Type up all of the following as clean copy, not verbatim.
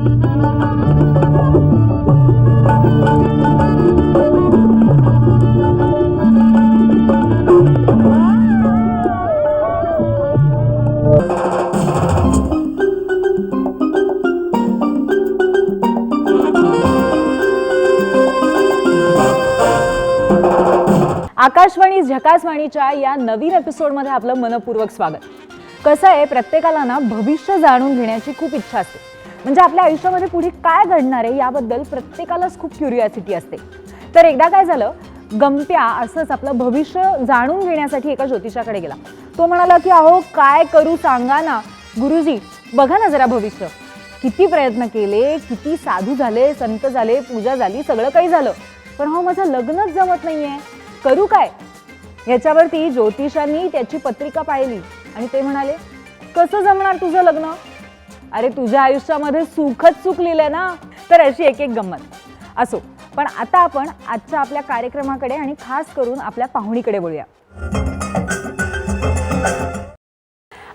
आकाशवाणी झकासवाणीच्या या नवीन एपिसोडमध्ये आपलं मनपूर्वक स्वागत. कसं आहे, प्रत्येकाला ना भविष्य जाणून घेण्याची खूप इच्छा असते. म्हणजे आपल्या आयुष्यामध्ये पुढे काय घडणार आहे याबद्दल प्रत्येकालाच खूप क्युरिओसिटी असते. तर एकदा काय झालं, गमत्या असंच आपलं भविष्य जाणून घेण्यासाठी एका ज्योतिषाकडे गेला. तो म्हणाला की अहो काय करू सांगा ना गुरुजी, बघा ना जरा भविष्य. किती प्रयत्न केले, किती साधू झाले, संत झाले, पूजा झाली, सगळं काही झालं, पण हो माझं लग्नच जमत नाहीये, करू काय. याच्यावरती ज्योतिषांनी त्याची पत्रिका पाहिली आणि ते म्हणाले, कसं जमणार तुझं लग्न, अरे तुझ्या आयुष्यामध्ये सुखच सुख लिहिलंय ना. तर अशी एक एक गंमत असो. पण आता आपण आजच्या आपल्या कार्यक्रमाकडे आणि खास करून आपल्या पाहुणीकडे बोलूया.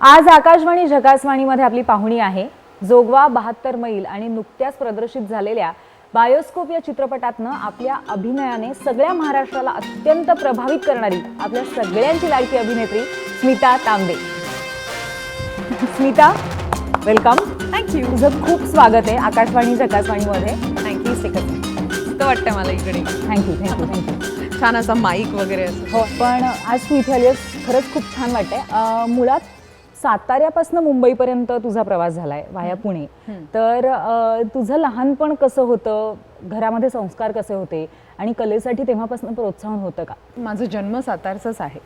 आज आकाशवाणी झकासवाणीमध्ये आपली पाहुणी आहे जोगवा 72 मैल आणि नुकत्याच प्रदर्शित झालेल्या बायोस्कोप या चित्रपटातनं आपल्या अभिनयाने सगळ्या महाराष्ट्राला अत्यंत प्रभावित करणारी आपल्या सगळ्यांची लाडकी अभिनेत्री स्मिता तांबे. स्मिता, वेलकम. थँक्यू. तुझं खूप स्वागत आहे आकाशवाणी झकासवाणीमध्ये. थँक्यू. मस्त वाटतं मला इकडे. Thank you thank you thank you. छान असा माईक वगैरे असं. हो, पण आज तू इथे आली आहेस, खरंच खूप छान वाटतंय. मुळात साताऱ्यापासून मुंबईपर्यंत तुझा प्रवास झालाय वाया पुणे. तर तुझं लहानपण कसं होतं, घरामध्ये संस्कार कसे होते आणि कलेसाठी तेव्हापासून प्रोत्साहन होतं का? माझा जन्म सातारचाच आहे.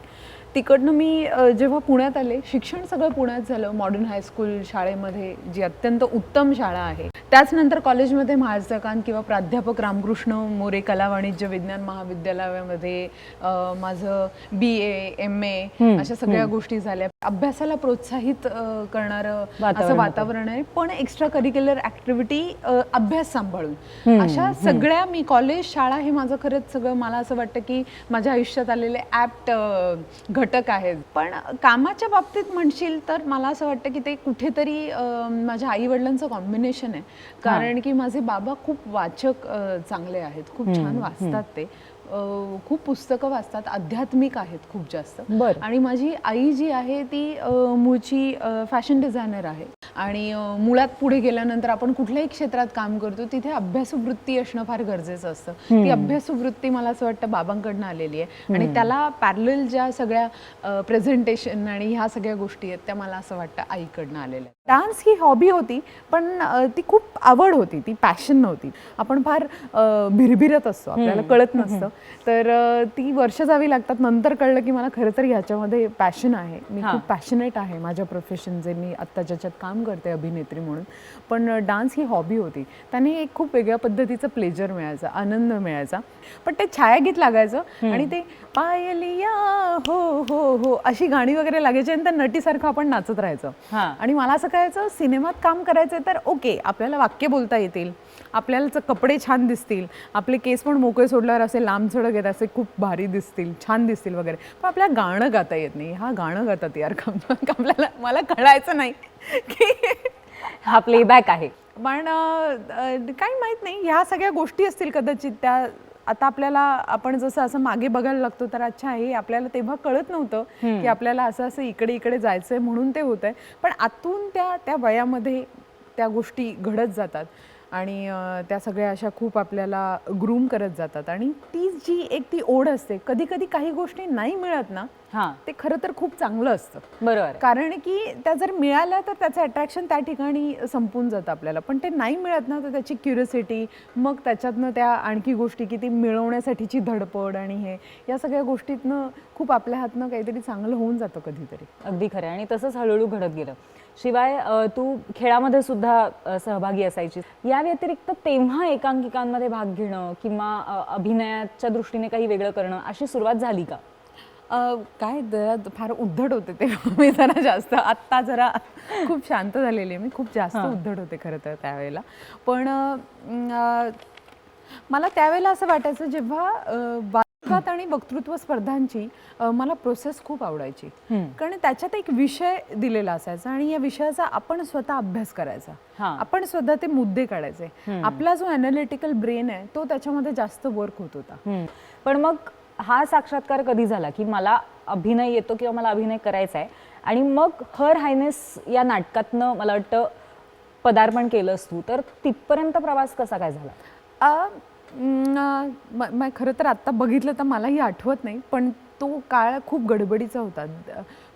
तिकडनं मी जेव्हा पुण्यात आले, शिक्षण सगळं पुण्यात झालं. मॉडर्न हायस्कूल शाळेमध्ये, जी अत्यंत उत्तम शाळा आहे. त्याचनंतर कॉलेजमध्ये महाजकांत किंवा प्राध्यापक रामकृष्ण मोरे कला वाणिज्य विज्ञान महाविद्यालयामध्ये माझं BA MA अशा सगळ्या गोष्टी झाल्या. अभ्यासाला प्रोत्साहित करणारं असं वातावरण आहे, पण एक्स्ट्रा करिक्युलर ॲक्टिव्हिटी अभ्यास सांभाळून अशा सगळ्या मी कॉलेज शाळा हे माझं खरंच सगळं मला असं वाटतं की माझ्या आयुष्यात आलेले ॲप्ट घटक आहेत. पण कामाच्या बाबतीत म्हणशील तर मला असं वाटतं की ते कुठेतरी माझ्या आई वडिलांचं कॉम्बिनेशन आहे. कारण की माझे बाबा खूप वाचक चांगले आहेत, खूप छान वाचतात, ते खूप पुस्तकं वाचतात, आध्यात्मिक आहेत खूप जास्त. आणि माझी आई जी आहे ती मूळची फॅशन डिझायनर आहे. आणि मुळात पुढे गेल्यानंतर आपण कुठल्याही क्षेत्रात काम करतो तिथे अभ्यासू वृत्ती असणं फार गरजेचं असतं. ती अभ्यासू वृत्ती मला असं वाटतं बाबांकडनं आलेली आहे. आणि त्याला पॅरलल ज्या सगळ्या प्रेझेंटेशन आणि ह्या सगळ्या गोष्टी आहेत त्या मला असं वाटतं आईकडनं आलेल्या. डान्स ही हॉबी होती, पण ती खूप आवड होती, ती पॅशन नव्हती. आपण फार भिरभिरत असतो, आपल्याला कळत नसतं. तर ती वर्ष जावी लागतात. नंतर कळलं की मला खरं तर ह्याच्यामध्ये पॅशन आहे, मी खूप पॅशनेट आहे माझ्या प्रोफेशन जे मी आत्ता ज्याच्यात काम करते अभिनेत्री म्हणून. पण डान्स ही हॉबी होती, त्याने एक खूप वेगळ्या पद्धतीचं प्लेजर मिळायचा, आनंद मिळायचा. पण ते छायागीत लागायचं आणि ते पायलिया हो हो हो अशी गाणी वगैरे लागायची आणि त्या नटीसारखं आपण नाचत राहायचं. आणि मला असं कळायचं सिनेमात काम करायचं तर ओके, आपल्याला वाक्य बोलता येतील, आपल्याला कपडे छान दिसतील, आपले केस पण मोकळे सोडल्यावर असे लांब सडक येत असे खूप भारी दिसतील, छान दिसतील वगैरे. पण आपल्याला गाणं गाता येत नाही. हा गाणं गातात यार आपल्याला, मला कळायचं नाही की हा प्लेबॅक आहे. पण काही माहीत नाही, ह्या सगळ्या गोष्टी असतील कदाचित त्या. आता आपल्याला आपण जसं असं मागे बघायला लागतो तर अच्छा हे आपल्याला तेव्हा कळत नव्हतं की आपल्याला असं असं इकडे इकडे जायचंय म्हणून ते होतंय. पण आतून त्या वयामध्ये त्या गोष्टी घडत जातात आणि त्या सगळ्या अशा खूप आपल्याला ग्रूम करत जातात. आणि ती जी एक ती ओढ असते, कधी कधी काही गोष्टी नाही मिळत ना, ते खरं तर खूप चांगलं असतं. बरोबर. कारण की त्या जर मिळाल्या तर त्याचं अट्रॅक्शन त्या ठिकाणी संपून जातं आपल्याला. पण ते नाही मिळत ना, तर त्याची क्युरिओसिटी, मग त्याच्यातनं त्या आणखी गोष्टी की ती मिळवण्यासाठीची धडपड आणि हे या सगळ्या गोष्टीतनं खूप आपल्या हातनं काहीतरी चांगलं होऊन जातं कधीतरी. अगदी खरं आहे. आणि तसंच हळूहळू घडत गेलं. शिवाय तू खेळामध्ये सुद्धा सहभागी असायची. या व्यतिरिक्त तेव्हा एकांकिकांमध्ये भाग घेणं किंवा अभिनयाच्या दृष्टीने काही वेगळं करणं अशी सुरुवात झाली का? काय फार उद्धट होते तेव्हा मी जरा जास्त. आत्ता जरा खूप शांत झालेली आहे मी, खूप जास्त उद्धट होते खरं तर त्यावेळेला. पण मला त्यावेळेला असं वाटायचं जेव्हा नाटकात आणि वक्तृत्व स्पर्धांची मला प्रोसेस खूप आवडायची, कारण त्याच्यात एक विषय दिलेला असायचा आणि या विषयाचा आपण स्वतः अभ्यास करायचा, आपण स्वतः ते मुद्दे काढायचे. आपला जो अॅनालिटिकल ब्रेन आहे तो त्याच्यामध्ये जास्त वर्क होत होता. पण मग हा साक्षात्कार कधी झाला की मला अभिनय येतो किंवा मला अभिनय करायचा आहे, आणि मग हर हायनेस या नाटकातनं मला वाटतं पदार्पण केलंस तू, तर तिथपर्यंत प्रवास कसा काय झाला? खरं तर आत्ता बघितलं तर मलाही आठवत नाही, पण तो काळ खूप गडबडीचा होता,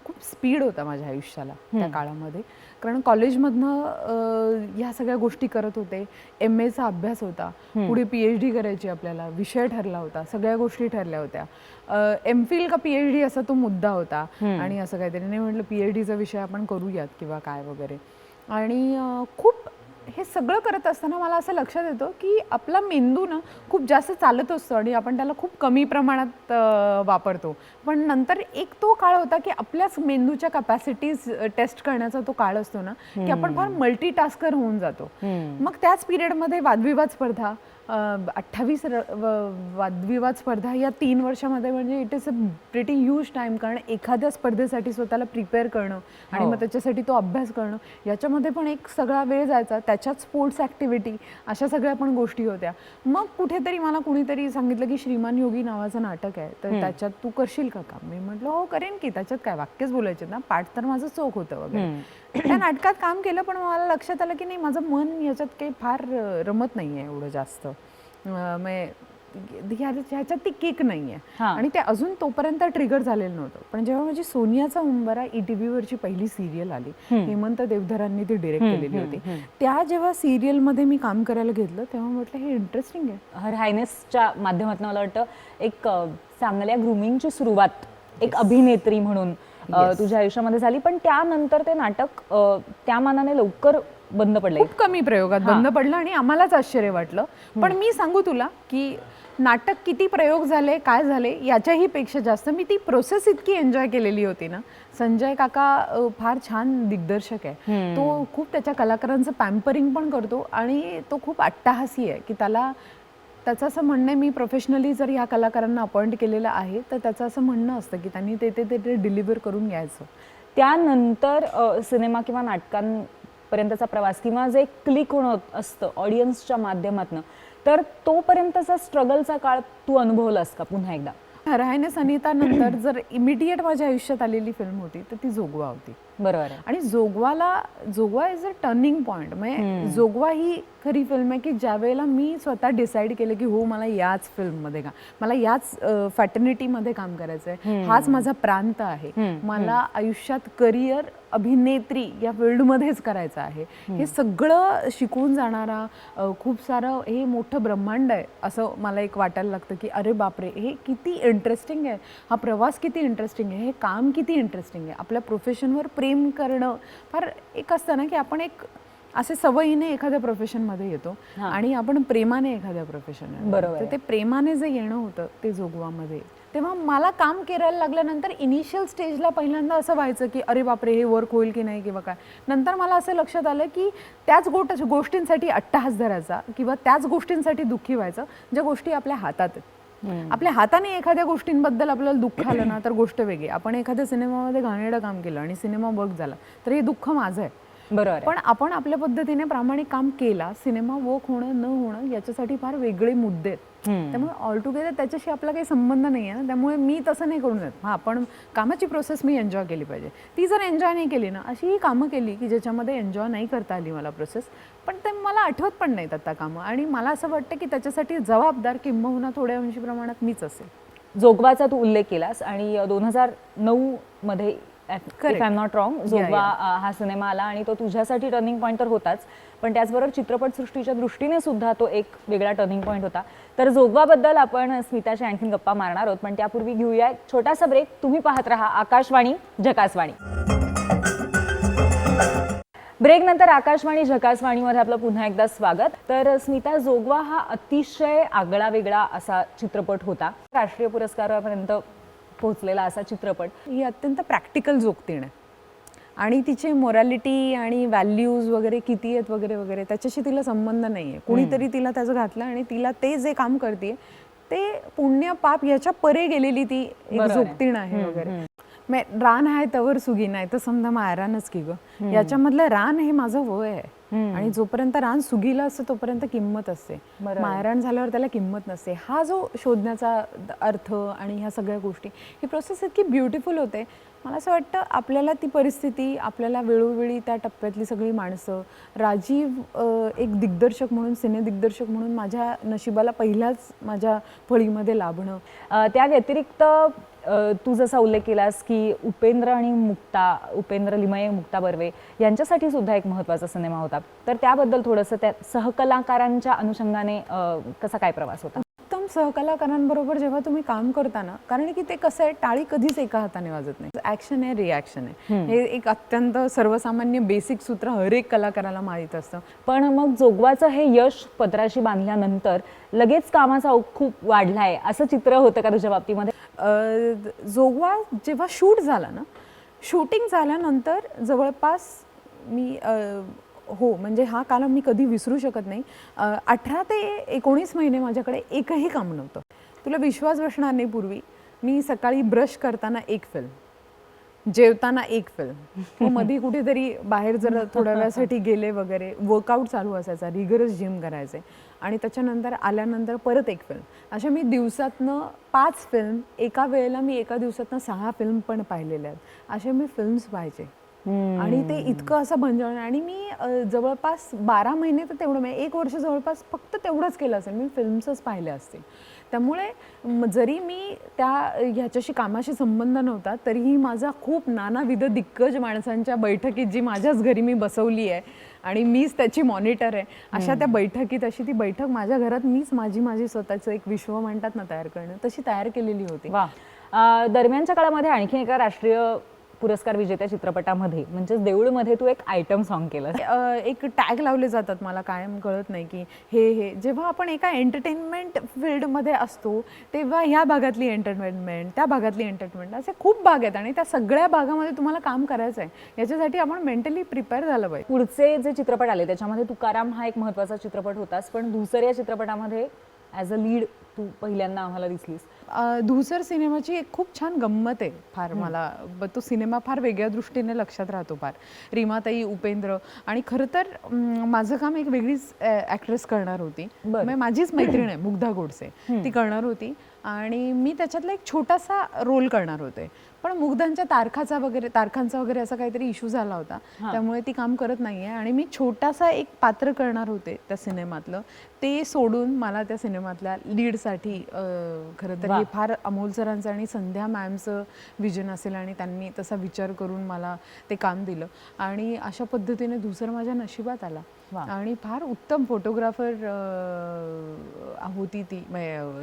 खूप स्पीड होता माझ्या आयुष्याला त्या काळामध्ये. कारण कॉलेजमधनं ह्या सगळ्या गोष्टी करत होते, MA चा अभ्यास होता, पुढे PhD करायची आपल्याला, विषय ठरला होता, सगळ्या गोष्टी ठरल्या होत्या. MPhil का PhD असा तो मुद्दा होता आणि असं काहीतरी नाही, म्हटलं PhDचा विषय आपण करूयात किंवा काय वगैरे. आणि खूप हे सगळं करत असताना मला असं लक्षात येतं की आपला मेंदू ना खूप जास्त चालत असतो आणि आपण त्याला खूप कमी प्रमाणात वापरतो. पण नंतर एक तो काळ होता की आपल्याच मेंदूच्या कॅपॅसिटीज टेस्ट करण्याचा तो काळ असतो ना, की आपण फार मल्टीटास्कर होऊन जातो. मग त्याच पिरियडमध्ये वादविवाद स्पर्धा, 28 वादविवाद स्पर्धा या 3 वर्षामध्ये, म्हणजे it is a pretty huge time. कारण एखाद्या स्पर्धेसाठी स्वतःला प्रिपेअर करणं आणि मग त्याच्यासाठी तो अभ्यास करणं, याच्यामध्ये पण एक सगळा वेळ जायचा. त्याच्यात स्पोर्ट्स ॲक्टिव्हिटी, अशा सगळ्या पण गोष्टी होत्या. मग कुठेतरी मला कुणीतरी सांगितलं की श्रीमान योगी नावाचं नाटक आहे, तर त्याच्यात तू करशील का काम? मी म्हटलं हो करेन की, त्याच्यात काय, वाक्यच बोलायचे ना, पाठ तर माझं चोख होतं वगैरे. त्या नाटकात काम केलं, पण मला लक्षात आलं की नाही, माझं मन याच्यात काही फार रमत नाही आहे एवढं जास्त, ह्याच्यात ती किक नाही आहे. आणि ते अजून तोपर्यंत ट्रिगर झालेलं नव्हतं. पण जेव्हा माझी सोनियाचा उंबरा ETV वरची पहिली सिरियल आली, हेमंत देवधरांनी ती डिरेक्ट केलेली होती, त्या जेव्हा सिरियलमध्ये मी काम करायला घेतलं तेव्हा म्हटलं हे इंटरेस्टिंग आहे. हर हायनेसच्या माध्यमातून मला वाटतं एक चांगल्या ग्रूमिंगची सुरुवात एक अभिनेत्री म्हणून तुझ्या आयुष्यामध्ये झाली. पण त्यानंतर ते नाटक त्या मानाने लवकर बंद पडले, खूप कमी प्रयोगात बंद पडलं आणि आम्हालाच आश्चर्य वाटलं. पण मी सांगू तुला की नाटक किती प्रयोग झाले, काय झाले, याच्याही पेक्षा जास्त मी ती प्रोसेस इतकी एन्जॉय केलेली होती ना. संजय काका फार छान दिग्दर्शक आहे, तो खूप त्याच्या कलाकारांचं पॅम्परिंग पण करतो आणि तो खूप अट्टाहासी आहे की त्याचं असं म्हणणं आहे, मी प्रोफेशनली जर ह्या कलाकारांना अपॉइंट केलेलं आहे तर त्याचं असं म्हणणं असतं की त्यांनी ते डिलिव्हर करून घ्यायचं. त्यानंतर सिनेमा किंवा नाटकांपर्यंतचा प्रवास किंवा जे क्लिक होणं असतं ऑडियन्सच्या माध्यमातून, तर तोपर्यंतचा स्ट्रगलचा काळ तू अनुभवलास का पुन्हा एकदा? हर हायनेस अनिता नंतर जर इमिडिएट माझ्या आयुष्यात आलेली फिल्म होती तर ती जोगवा होती. बरोबर. आणि जोगवा इज अ टर्निंग पॉइंट. म्हणजे जोगवा ही खरी फिल्म आहे की ज्या वेळेला मी स्वतः डिसाईड केलं की हो मला याच फिल्ममध्ये मला याच फॅटर्निटीमध्ये काम करायचं आहे, हाच माझा प्रांत आहे, मला आयुष्यात करिअर अभिनेत्री या फील्डमध्येच करायचं आहे, हे सगळं शिकून जाणारा खूप सारं हे मोठं ब्रह्मांड आहे असं मला एक वाटायला लागतं की अरे बापरे, हे किती इंटरेस्टिंग आहे, हा प्रवास किती इंटरेस्टिंग आहे, हे काम किती इंटरेस्टिंग आहे. आपल्या प्रोफेशनवर प्रेम करणं फार एक असतं ना की आपण एक असे सवयीने एखाद्या प्रोफेशनमध्ये येतो आणि आपण प्रेमाने एखाद्या प्रोफेशन, बरोबर, ते प्रेमाने जे येणं होतं ते जोगवामध्ये. तेव्हा मला काम करायला लागल्यानंतर इनिशियल स्टेजला पहिल्यांदा असं व्हायचं की अरे बापरे हे वर्क होईल की नाही किंवा काय. नंतर मला असं लक्षात आलं की त्याच गोष्टींसाठी अट्टाहास धरायचा किंवा त्याच गोष्टींसाठी दुःखी व्हायचं ज्या गोष्टी आपल्या हातात आहेत. आपल्या हाताने एखाद्या गोष्टींबद्दल आपल्याला दुःख आलं ना तर गोष्ट वेगळी. आपण एखाद्या सिनेमामध्ये घाणेरडं काम केलं आणि सिनेमा वर्क झाला तर हे दुःख माझं आहे, बरोबर. पण आपण आपल्या पद्धतीने प्रामाणिक काम केला, सिनेमा वर्क होणं न होणं याच्यासाठी फार वेगळे मुद्दे आहेत. त्यामुळे ऑल टुगेदर त्याच्याशी आपला काही संबंध नाही आहे. त्यामुळे मी तसं नाही करून देत. आपण कामाची प्रोसेस मी एन्जॉय केली पाहिजे. ती जर एन्जॉय नाही केली ना, अशी ही कामं केली की ज्याच्यामध्ये एन्जॉय नाही करता आली मला प्रोसेस, पण ते मला आठवत पण नाहीत आता कामं, आणि मला असं वाटतं की त्याच्यासाठी जबाबदार किंबहुना थोड्या अंशी प्रमाणात मीच असेल. जोगवाचा तू उल्लेख केलास आणि 2009 मध्ये if I am not wrong Jogwa हा सिनेमा आला आणि तो तुझ्यासाठी टर्निंग पॉईंट तर होताच, पण त्याचबरोबर चित्रपटसृष्टीच्या दृष्टीने सुद्धा तो एक वेगळा टर्निंग पॉईंट होता. तर जोगवाबद्दल आपण स्मिताशी आणखीन गप्पा मारणार आहोत, पण त्यापूर्वी घेऊया एक छोटासा ब्रेक. तुम्ही पाहत रहा आकाशवाणी झकासवाणी. ब्रेक नंतर आकाशवाणी झकासवाणीमध्ये आपलं पुन्हा एकदा स्वागत. तर स्मिता, जोगवा हा अतिशय आगळा वेगळा असा चित्रपट होता, राष्ट्रीय पुरस्कारापर्यंत पोहोचलेला असा चित्रपट. ही अत्यंत प्रॅक्टिकल जोगतीण आहे आणि तिचे मोरॅलिटी आणि व्हॅल्यूज वगैरे किती आहेत वगैरे वगैरे त्याच्याशी तिला संबंध नाही आहे. कुणीतरी तिला त्याचं घातलं आणि तिला ते जे काम करते ते पुण्य पाप याच्या परे गेलेली ती एक बरोबर आहे. जोगतीण आहे वगैरे. रान आहे तवर सुगी नाही तर समजा मायरानच की ग, याच्यामधलं रान हे माझं वय आहे आणि जोपर्यंत रान सुगीला असतं तोपर्यंत किंमत असते, बरोबर. मायरान झाल्यावर त्याला किंमत नसते. हा जो शोधण्याचा अर्थ आणि ह्या सगळ्या गोष्टी, ही प्रोसेस इतकी ब्युटिफुल होते. मला असं वाटतं आपल्याला ती परिस्थिती, आपल्याला वेळोवेळी त्या टप्प्यातली सगळी माणसं, राजीव एक दिग्दर्शक म्हणून, सिने दिग्दर्शक म्हणून माझ्या नशिबाला पहिल्याच माझ्या फळीमध्ये लाभणं. त्या व्यतिरिक्त तू जसा उल्लेख केलास की उपेंद्र आणि मुक्ता, उपेंद्र लिमये, मुक्ता बर्वे यांच्यासाठी सुद्धा एक महत्त्वाचा सिनेमा होता, तर त्याबद्दल थोडंसं त्या सहकलाकारांच्या अनुषंगाने कसा काय प्रवास होता? उत्तम सहकलाकारांबरोबर जेव्हा तुम्ही काम करता ना, कारण की ते कसं आहे, टाळी कधीच एका हाताने वाजत नाही. ॲक्शन आहे, रिॲक्शन आहे, हे एक अत्यंत सर्वसामान्य बेसिक सूत्र हर एक कलाकाराला माहीत असतं. पण मग जोगवाचं हे यश पत्राशी बांधल्यानंतर लगेच कामाचा ओघ खूप वाढलाय असं चित्र होतं का तुझ्या बाबतीमध्ये? जोगवा जेव्हा शूट झाला ना, शूटिंग झाल्यानंतर जवळपास मी हो म्हणजे हा काळ मी कधी विसरू शकत नाही. 18 ते 19 महिने माझ्याकडे एकही काम नव्हतं. तुला विश्वास बसणार नाही, पूर्वी मी सकाळी ब्रश करताना एक फिल्म, जेवताना एक फिल्म, मध्ये कुठेतरी बाहेर जर थोड्या वेळासाठी गेले वगैरे, वर्कआउट चालू असायचा, रिगरस जिम करायचे आणि त्याच्यानंतर आल्यानंतर परत एक फिल्म. अशा मी दिवसातनं 5 फिल्म, एका वेळेला मी एका दिवसातनं 6 फिल्म पण पाहिलेल्या आहेत. असे मी फिल्म्स पाहायचे आणि ते इतकं असं भंजाळ. आणि मी जवळपास 12 महिने तर तेवढं, म्हणजे 1 वर्ष जवळपास फक्त तेवढंच केलं असेल, मी फिल्म्सच पाहिल्या असतील. त्यामुळे जरी मी त्या ह्याच्याशी कामाशी संबंध नव्हता, तरीही माझा खूप नानाविध दिग्गज माणसांच्या बैठकीत, जी माझ्याच घरी मी बसवली आहे आणि मीच त्याची मॉनिटर आहे, अशा त्या बैठकीत, अशी ती बैठक माझ्या घरात मीच माझी स्वतःचं एक विश्व म्हणतात ना तयार करणं, तशी तयार केलेली होती. वा. दरम्यानच्या काळामध्ये आणखी एका राष्ट्रीय पुरस्कार विजेत्या चित्रपटामध्ये म्हणजेच देऊळमध्ये तू एक आयटम सॉन्ग केलं. एक टॅग लावले जातात, मला कायम कळत नाही की हे जेव्हा आपण एका एंटरटेनमेंट फील्डमध्ये असतो तेव्हा ह्या भागातली एंटरटेनमेंट, त्या भागातली एंटरटेनमेंट, असे खूप भाग आहेत आणि त्या सगळ्या भागामध्ये तुम्हाला काम करायचं आहे. याच्यासाठी आपण मेंटली प्रिपेअर झालं पाहिजे. पुढचे जे चित्रपट आले त्याच्यामध्ये तुकाराम हा एक महत्त्वाचा चित्रपट होतास, पण दुसऱ्या चित्रपटामध्ये ॲज अ लीड तू पहिल्यांदा आम्हाला दिसलीस. धूसर सिनेमाची एक खूप छान गंमत आहे. फार मला तो सिनेमा फार वेगळ्या दृष्टीने लक्षात राहतो. फार रीमाताई, उपेंद्र, आणि खरं तर माझं काम एक वेगळीच ॲक्ट्रेस करणार होती, म्हणजे माझीच मैत्रीण आहे मुग्धा गोडसे, ती करणार होती आणि मी त्याच्यातला एक छोटासा रोल करणार होते. पण मुग्धांच्या तारखांचा वगैरे असा काहीतरी इश्यू झाला होता, त्यामुळे ती काम करत नाही आहे आणि मी छोटासा एक पात्र करणार होते त्या सिनेमातलं. ते सोडून मला त्या सिनेमातल्या लीडसाठी खरं तर हे फार अमोल सरांचं आणि संध्या मॅमचं विजन असेल आणि त्यांनी तसा विचार करून मला ते काम दिलं आणि अशा पद्धतीने धूसर माझ्या नशिबात आला. आणि फार उत्तम फोटोग्राफर होती ती,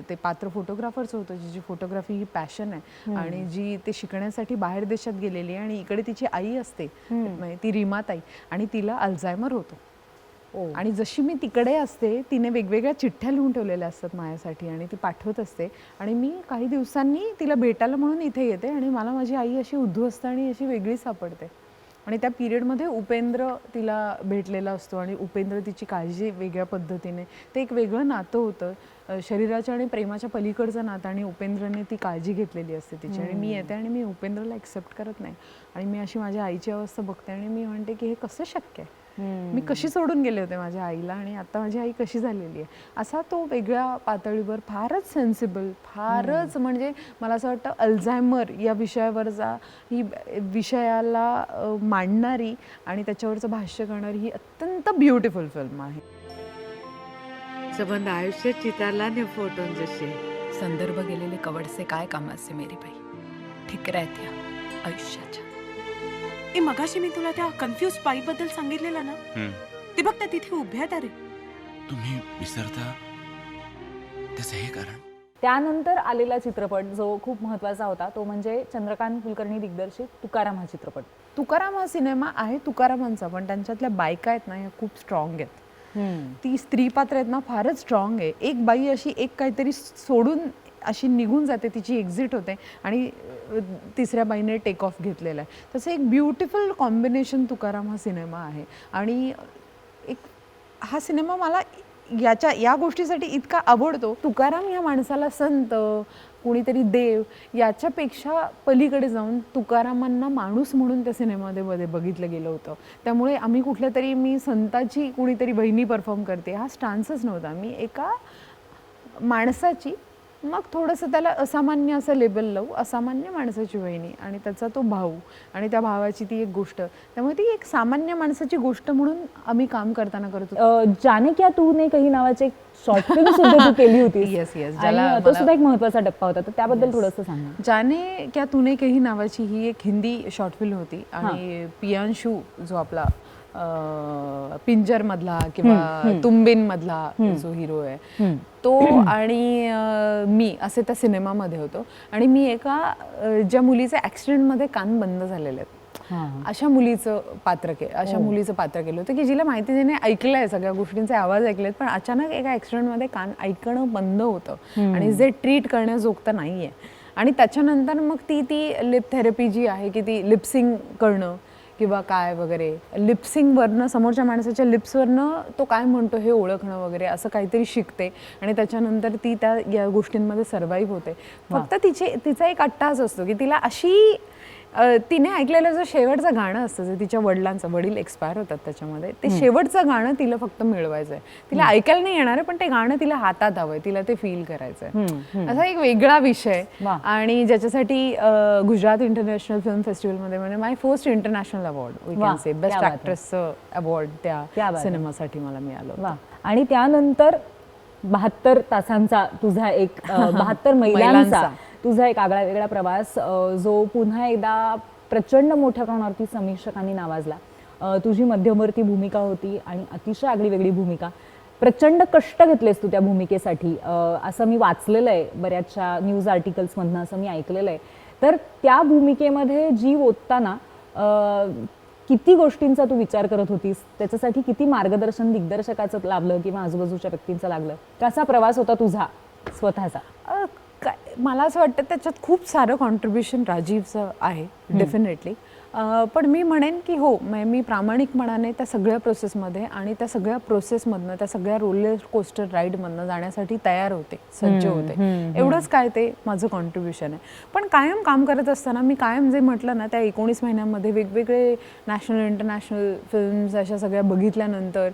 ते पात्र फोटोग्राफरच होतं, जी फोटोग्राफी ही पॅशन आहे आणि जी ते शिकण्यासाठी बाहेर देशात गेलेली आहे आणि इकडे तिची आई असते, ती रीमाताई, आणि तिला अल्झायमर होतो. आणि जशी मी तिकडे असते, तिने वेगवेगळ्या चिठ्ठ्या लिहून ठेवलेल्या असतात माझ्यासाठी आणि ती पाठवत असते आणि मी काही दिवसांनी तिला भेटायला म्हणून इथे येते आणि मला माझी आई अशी उद्ध्वस्त आणि अशी वेगळी सापडते. आणि त्या पिरियडमध्ये उपेंद्र तिला भेटलेला असतो आणि उपेंद्र तिची काळजी वेगळ्या पद्धतीने, ते एक वेगळं नातं होतं, शरीराच्या आणि प्रेमाच्या पलीकडचं नातं, आणि उपेंद्रने ती काळजी घेतलेली असते तिची. आणि मी येते आणि मी उपेंद्रला ॲक्सेप्ट करत नाही आणि मी अशी माझ्या आईची अवस्था बघते आणि मी म्हणते की हे कसं शक्य आहे, मी कशी सोडून गेले होते माझ्या आईला आणि आता माझी आई कशी झालेली आहे. असा तो वेगळ्या पातळीवर फारच सेन्सिबल, फारच म्हणजे मला असं वाटतं अल्झायमर या विषयावरचा, ही विषयाला मांडणारी आणि त्याच्यावरचं भाष्य करणारी ही अत्यंत ब्युटिफुल फिल्म आहे. संबंध आयुष्यात चितारला ने फोटोन जसे संदर्भ गेलेले कवडसे काय कामाचे मेरी बाई, ठिकऱ्या त्या आयुष्याच्या. मगाशी मी तुला त्या कन्फ्युज पाईप बद्दल सांगितलेलं ना, ते बघ त्या तिथे उभ्या आहेत. अरे तुम्ही विसरता त्याचं हे कारण. त्यानंतर आलेला चित्रपट जो खूप महत्त्वाचा होता तो म्हणजे चंद्रकांत कुलकर्णी दिग्दर्शित तुकाराम हा चित्रपट. तुकाराम हा सिनेमा आहे तुकारामांचा, पण त्यांच्यातल्या बायका आहेत ना ह्या खूप स्ट्रॉंग आहेत. ती स्त्री पात्र आहेत ना फारच स्ट्रॉंग आहे. एक बाई अशी एक काहीतरी सोडून अशी निघून जाते, तिची एक्झिट होते आणि तिसऱ्या बाईने टेक ऑफ घेतलेला आहे. तसं एक ब्युटिफुल कॉम्बिनेशन तुकाराम हा सिनेमा आहे. आणि एक हा सिनेमा मला या गोष्टीसाठी इतका आवडतो. तुकाराम या माणसाला संत, कोणीतरी देव याच्यापेक्षा पलीकडे जाऊन तुकारामांना माणूस म्हणून त्या सिनेमामध्ये बघितलं गेलं होतं. त्यामुळे आम्ही कुठल्या तरी मी संताची कुणीतरी बहिणी परफॉर्म करते हा स्टान्सच नव्हता. मी एका माणसाची, मग थोडंसं त्याला असामान्य असं लेबल लावू, असामान्य माणसाची बहिणी आणि त्याचा तो भाऊ आणि त्या भावाची ती एक गोष्ट. त्यामुळे ती एक सामान्य माणसाची गोष्ट म्हणून आम्ही काम करताना करत होतो. जाने क्या तूने कही नावाचे एक शॉर्ट फिल्म सुद्धा तू केली होती. Yes, yes. तो सुद्धा एक महत्वाचा टप्पा होता, तर त्याबद्दल थोडंसं सांगा. जाने क्या तूने कही नावाची ही एक हिंदी शॉर्ट फिल्म होती आणि पियांशू जो आपला पिंजर मधला किंवा तुंबिन मधला जो हिरो आहे तो आणि मी असे त्या सिनेमामध्ये होतो. आणि मी एका ज्या मुलीचे ॲक्सिडेंटमध्ये कान बंद झालेले आहेत अशा मुलीचं पात्र केलं होतं की जिला माहिती तिने ऐकलंय, सगळ्या गोष्टींचे आवाज ऐकलेत, पण अचानक एका ॲक्सिडेंटमध्ये कान ऐकणं बंद होतं आणि जे ट्रीट करण्याजोगतं नाहीये. आणि त्याच्यानंतर मग ती लिप थेरपी जी आहे की ती लिपसिंग करणं किंवा काय वगैरे, लिप्सिंगवरनं समोरच्या माणसाच्या लिप्सवरनं तो काय म्हणतो हे ओळखणं वगैरे असं काहीतरी शिकते आणि त्याच्यानंतर ती या गोष्टींमध्ये सर्वाईव्ह होते. फक्त तिचा एक अट्टास असतो की तिला अशी तिने ऐकलेलं जो शेवटचं गाणं असतं जे तिच्या वडील एक्सपायर होतात त्याच्यामध्ये, ते शेवटचं गाणं तिला फक्त मिळवायचं आहे. तिला ऐकायला नाही येणार आहे पण ते गाणं तिला हातात हवंय, तिला ते फील करायचं आहे. असा एक वेगळा विषय आणि ज्याच्यासाठी गुजरात इंटरनॅशनल फिल्म फेस्टिवलमध्ये म्हणजे my first international award we can say best ॲक्ट्रेसचं अवॉर्ड त्या सिनेमासाठी मला मिळालं. आणि त्यानंतर 72 तासांचा तुझा एक 72 मैलांचा तुझा एक आगळा वेगळा प्रवास जो पुन्हा एकदा प्रचंड मोठ्या प्रमाणावरती समीक्षकांनी नावाजला. तुझी मध्यवर्ती भूमिका होती आणि अतिशय आगळी वेगळी भूमिका. प्रचंड कष्ट घेतलेस तू त्या भूमिकेसाठी असं मी वाचलेलं आहे बऱ्याचशा न्यूज आर्टिकल्समधनं, असं मी ऐकलेलं आहे. तर त्या भूमिकेमध्ये जीव ओतताना किती गोष्टींचा तू विचार करत होतीस, त्याच्यासाठी किती मार्गदर्शन दिग्दर्शकाचं लाभलं किंवा आजूबाजूच्या व्यक्तींचं लागलं, कसा प्रवास होता तुझा स्वतःचा? मला असं वाटतं त्याच्यात खूप सारं कॉन्ट्रीब्युशन राजीवचं आहे डेफिनेटली. पण मी म्हणेन की हो, मी प्रामाणिकपणाने त्या सगळ्या प्रोसेसमध्ये आणि त्या सगळ्या प्रोसेसमधनं त्या सगळ्या रोलर कोस्टर राईडमधनं जाण्यासाठी तयार होते, सज्ज होते. एवढंच काय ते माझं कॉन्ट्रीब्युशन आहे. पण कायम काम करत असताना मी कायम जे म्हटलं ना त्या 19 महिन्यांमध्ये वेगवेगळे नॅशनल इंटरनॅशनल फिल्म्स अशा सगळ्या बघितल्यानंतर,